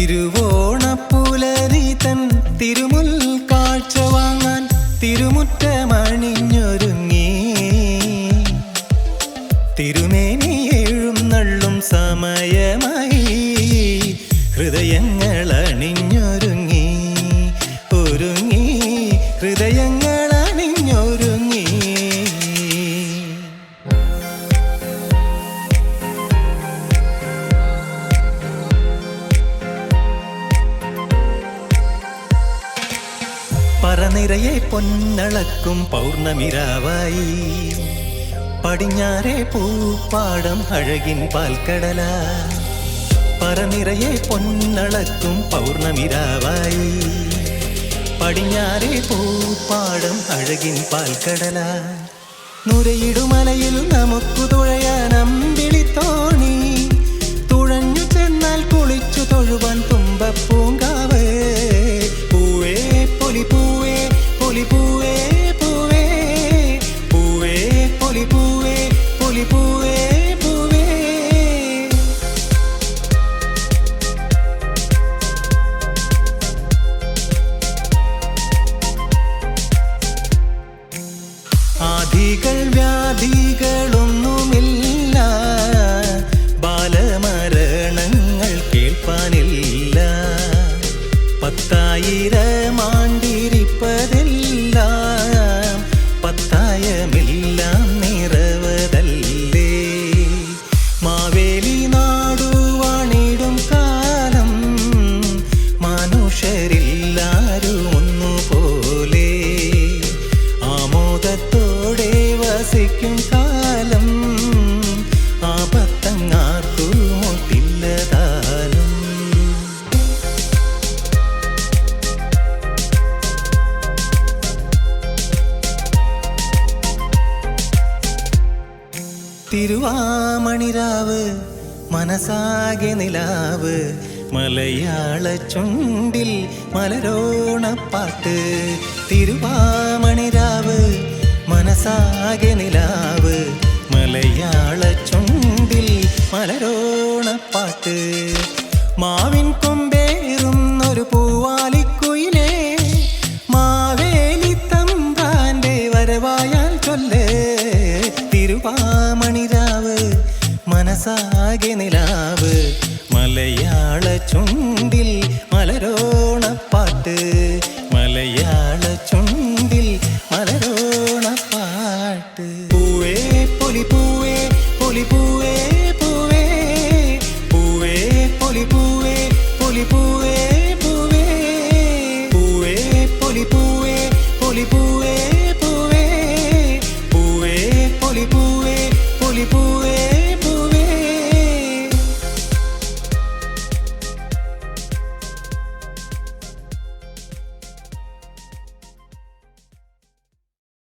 തിരുവോണപ്പുലരി തൻ തിരുമുൽ കാഴ്ച വാങ്ങാൻ തിരുമുറ്റമണിഞ്ഞൊരുങ്ങി തിരുമേനി എഴുന്നള്ളും സമയമായി ഹൃദയങ്ങൾ അണിഞ്ഞൊരുങ്ങി ഒരുങ്ങി ഹൃദയങ്ങൾ അണിഞ്ഞൊരുങ്ങി. പറനിറയെ പൊന്നളക്കും പൗർണമിരാവായി പടിഞ്ഞാറെ പൂപ്പാടം അഴകിൻ പാൽക്കടല. പറനിറയെ പൊന്നളക്കും പൗർണമിരാവായി പടിഞ്ഞാറെ പൂപ്പാടം അഴകിൻ പാൽക്കടല. നുരയിടുമലയിൽ നമുക്കു തുഴയാൻ അമ്പിളിത്തോണി തുഴഞ്ഞു ചെന്നാൽ കുളിച്ചു തൊഴുവാൻ തുമ്പപ്പൂങ്കാവ്. പൂവേ പൊലിപ്പൂവേ പൊലിപ്പൂവേ പൂവേ പൂവേ പൊലിപ്പൂവേ പൊലിപ്പൂവേ പൂവേ. ആദികൾ വ്യാധികളൊന്നുമില്ല ബാലമരണങ്ങൾ കേൾപ്പാനില്ല. 10,000 ആണ്ടിരിപ്പതെല്ലാം പത്തായമെല്ലാം നിറവതല്ലേ. മാവേലി നാടുവാണിടും കാലം മനുഷ്യരെല്ലാരും ഒന്നുപോലെ ആമോദത്തോടെ വസിക്കും കാലം ആപത്തങ്ങാർക്കുമൊട്ടില്ലതാനും. തിരുവാമണിരാവ് മനസാകെ നിലാവ് മലയാള ചുണ്ടിൽ മലരോണപ്പാട്ട്. തിരുവാമണിരാവ് മനസാകെ നിലാവ് മലയാള ചുണ്ടിൽ മലരോണപ്പാട്ട്. മാവിൻ കൊമ്പേറുന്നൊരു പൂവാലിക്കുയിലേ മാവേലി തമ്പ്രാന്റെ വരവായാൽ ചൊല്ല്. തിരുവാമണിരാവ് മനസാകെ നിലാവ് മലയാള ചുണ്ടിൽ